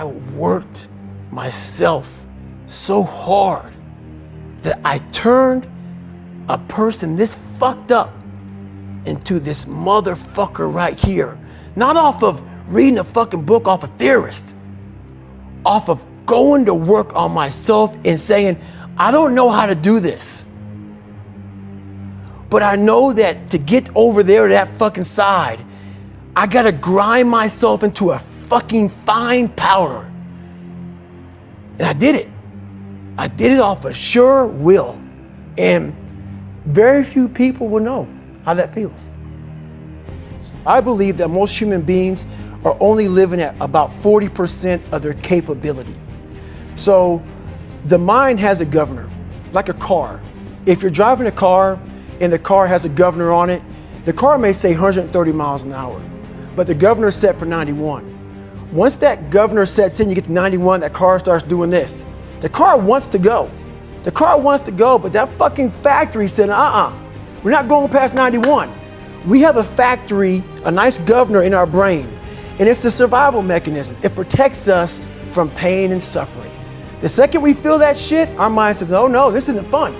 I worked myself so hard that I turned a person this fucked up into this motherfucker right here. Not off of reading a fucking book off a theorist, off of going to work on myself and saying, I don't know how to do this, but I know that to get over there to that fucking side, I gotta grind myself into a fucking fine powder. And I did it. I did it off of sure will. And very few people will know how that feels. I believe that most human beings are only living at about 40% of their capability. So the mind has a governor, like a car. If you're driving a car and the car has a governor on it, the car may say 130 miles an hour, but the governor is set for 91. Once that governor sets in, you get to 91, that car starts doing this. The car wants to go. The car wants to go, but that fucking factory said, we're not going past 91. We have a factory, a nice governor in our brain, and it's a survival mechanism. It protects us from pain and suffering. The second we feel that shit, our mind says, oh no, this isn't fun.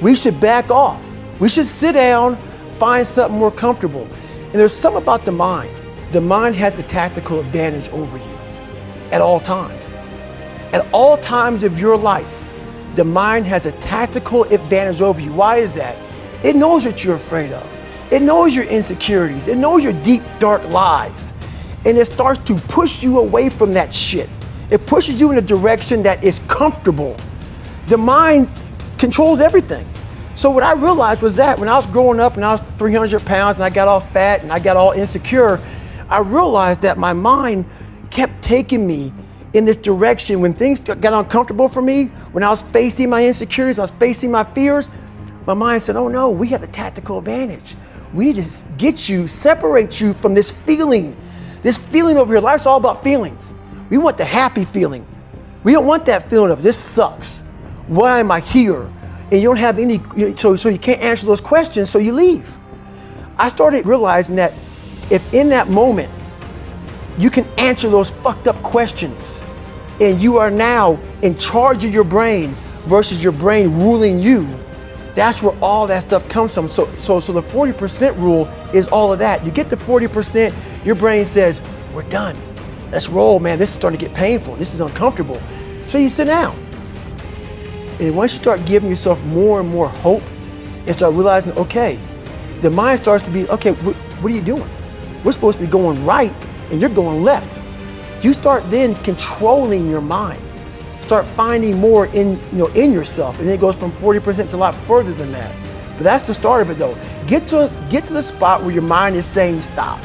We should back off. We should sit down, find something more comfortable. And there's something about the mind. The mind has the tactical advantage over you at all times. At all times of your life, the mind has a tactical advantage over you. Why is that? It knows what you're afraid of. It knows your insecurities. It knows your deep, dark lies. And it starts to push you away from that shit. It pushes you in a direction that is comfortable. The mind controls everything. So what I realized was that when I was growing up and I was 300 pounds and I got all fat and I got all insecure, I realized that my mind kept taking me in this direction. When things got uncomfortable for me, when I was facing my insecurities, I was facing my fears, my mind said, oh no, we have the tactical advantage. We need to get you, separate you from this feeling over here. Life's all about feelings. We want the happy feeling. We don't want that feeling of this sucks. Why am I here? And you don't have any, so you can't answer those questions, so you leave. I started realizing that if in that moment you can answer those fucked up questions and you are now in charge of your brain versus your brain ruling you, that's where all that stuff comes from. So the 40% rule is all of that. You get to 40%, your brain says, we're done. Let's roll, man. This is starting to get painful. This is uncomfortable. So you sit down. And once you start giving yourself more and more hope and start realizing, okay, the mind starts to be, okay, what are you doing? We're supposed to be going right and you're going left. You start then controlling your mind. Start finding more in yourself, and then it goes from 40% to a lot further than that. But that's the start of it though. Get to the spot where your mind is saying stop.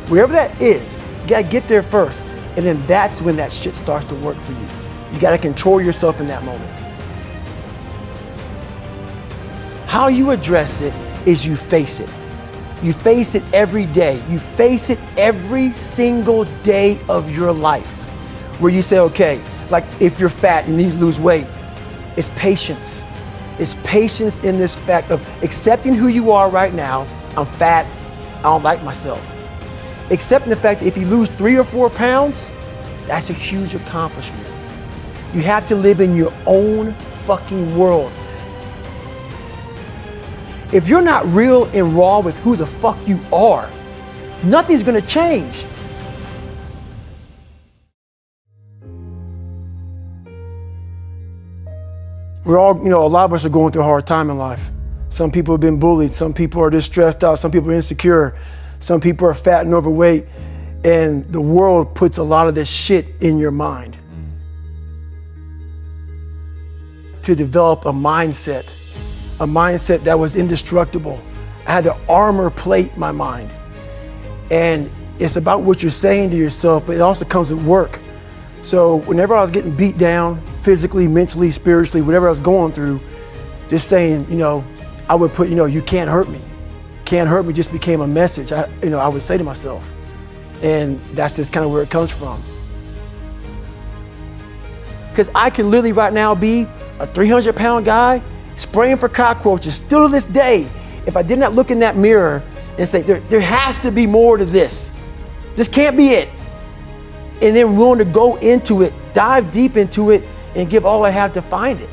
Wherever that is, you gotta get there first, and then that's when that shit starts to work for you. You gotta control yourself in that moment. How you address it is you face it. You face it every day. You face it every single day of your life, where you say, okay, like if you're fat and you need to lose weight, it's patience. It's patience in this fact of accepting who you are right now. I'm fat, I don't like myself. Accepting the fact that if you lose 3 or 4 pounds, that's a huge accomplishment. You have to live in your own fucking world. If you're not real and raw with who the fuck you are, nothing's gonna change. We're all, a lot of us are going through a hard time in life. Some people have been bullied, some people are just stressed out, some people are insecure, some people are fat and overweight, and the world puts a lot of this shit in your mind. To develop a mindset that was indestructible. I had to armor plate my mind. And it's about what you're saying to yourself, but it also comes with work. So whenever I was getting beat down, physically, mentally, spiritually, whatever I was going through, just saying, I would put, you can't hurt me. Can't hurt me just became a message, I would say to myself. And that's just kind of where it comes from. Because I can literally right now be a 300-pound guy spraying for cockroaches still to this day if I did not look in that mirror and say, there has to be more to this. This can't be it. and then willing to go into it, dive deep into it, and give all I have to find it.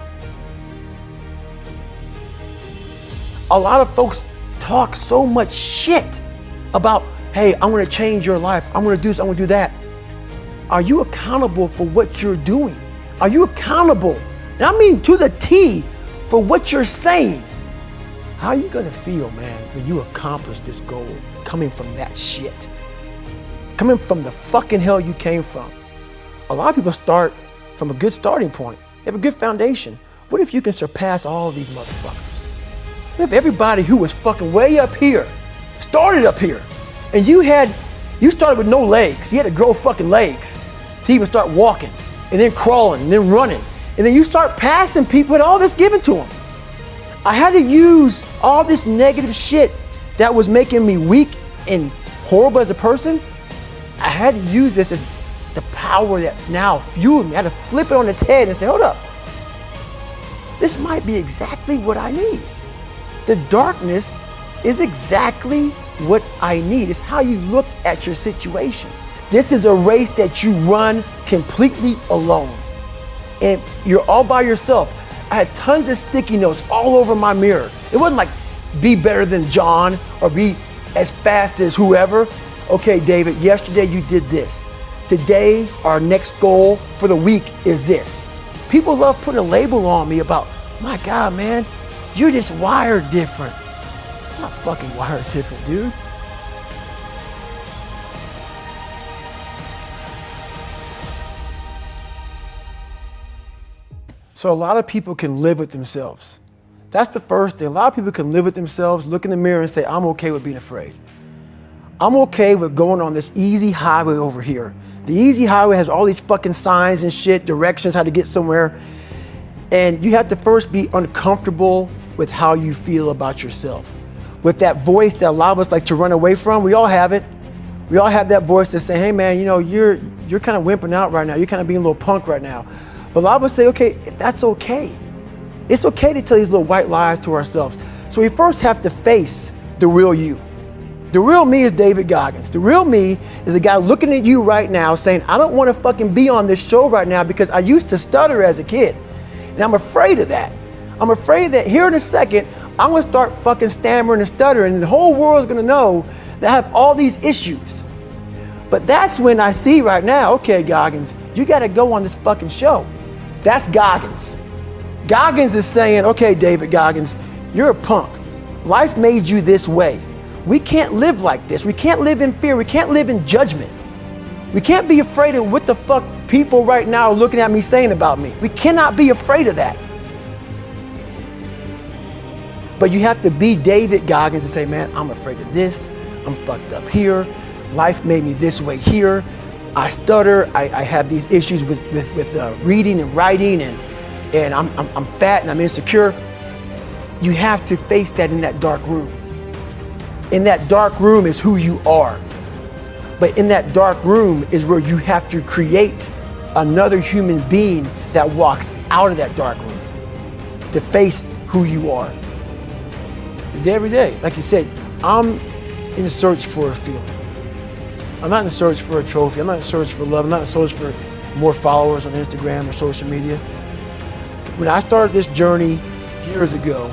A lot of folks talk so much shit about, hey, I'm gonna change your life. I'm gonna do this, I'm gonna do that. Are you accountable for what you're doing? Are you accountable, and I mean to the T, for what you're saying? How are you gonna feel, man, when you accomplish this goal coming from that shit? Coming from the fucking hell you came from. A lot of people start from a good starting point. They have a good foundation. What if you can surpass all of these motherfuckers? What if everybody who was fucking way up here started up here, and you started with no legs. You had to grow fucking legs to even start walking, and then crawling, and then running. And then you start passing people with all this given to them. I had to use all this negative shit that was making me weak and horrible as a person. I had to use this as the power that now fueled me. I had to flip it on its head and say, hold up. This might be exactly what I need. The darkness is exactly what I need. It's how you look at your situation. This is a race that you run completely alone. And you're all by yourself. I had tons of sticky notes all over my mirror. It wasn't like be better than John or be as fast as whoever. Okay, David, yesterday you did this. Today, our next goal for the week is this. People love putting a label on me about, my God, man, you're just wired different. I'm not fucking wired different, dude. So a lot of people can live with themselves. That's the first thing. A lot of people can live with themselves, look in the mirror and say, I'm okay with being afraid. I'm okay with going on this easy highway over here. The easy highway has all these fucking signs and shit, directions, how to get somewhere. And you have to first be uncomfortable with how you feel about yourself. With that voice that a lot of us like to run away from, we all have it. We all have that voice that say, hey man, you know, you're kind of wimping out right now. You're kind of being a little punk right now. But a lot of us say, okay, that's okay. It's okay to tell these little white lies to ourselves. So we first have to face the real you. The real me is David Goggins. The real me is a guy looking at you right now saying, I don't want to fucking be on this show right now because I used to stutter as a kid. And I'm afraid of that. I'm afraid that here in a second, I'm going to start fucking stammering and stuttering and the whole world is going to know that I have all these issues. But that's when I see right now, okay, Goggins, you got to go on this fucking show. That's Goggins. Goggins is saying, okay, David Goggins, you're a punk. Life made you this way. We can't live like this. We can't live in fear. We can't live in judgment. We can't be afraid of what the fuck people right now are looking at me saying about me. We cannot be afraid of that. But you have to be David Goggins and say, man, I'm afraid of this. I'm fucked up here. Life made me this way here. I stutter. I have these issues with reading and writing, and I'm fat and I'm insecure. You have to face that in that dark room. In that dark room is who you are. But in that dark room is where you have to create another human being that walks out of that dark room to face who you are. Every day, like you said, I'm in search for a feeling. I'm not in search for a trophy. I'm not in search for love. I'm not in search for more followers on Instagram or social media. When I started this journey years ago,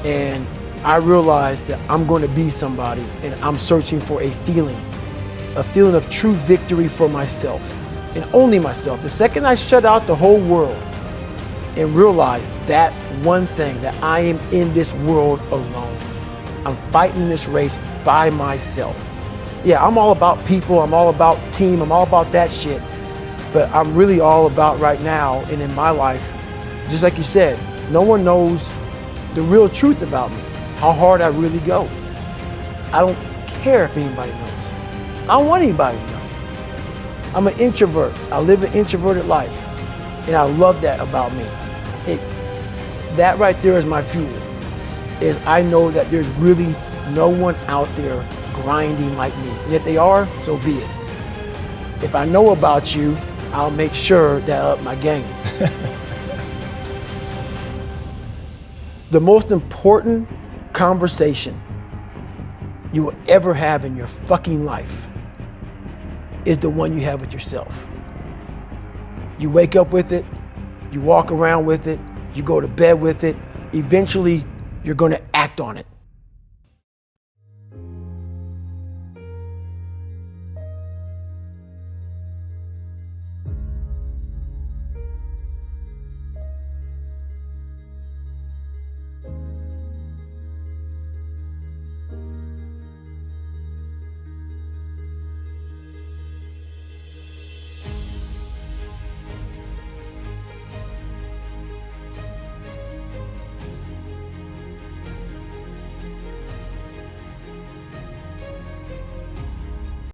and I realized that I'm going to be somebody, and I'm searching for a feeling of true victory for myself, and only myself. The second I shut out the whole world and realized that one thing, that I am in this world alone. I'm fighting this race by myself. Yeah, I'm all about people, I'm all about team, I'm all about that shit. But I'm really all about right now and in my life, just like you said, no one knows the real truth about me, how hard I really go. I don't care if anybody knows. I don't want anybody to know. I'm an introvert. I live an introverted life. And I love that about me. That right there is my fuel. Is I know that there's really no one out there grinding like me. And if they are, so be it. If I know about you, I'll make sure that I up my game. The most important conversation you will ever have in your fucking life is the one you have with yourself. You wake up with it, you walk around with it, you go to bed with it, eventually you're gonna act on it.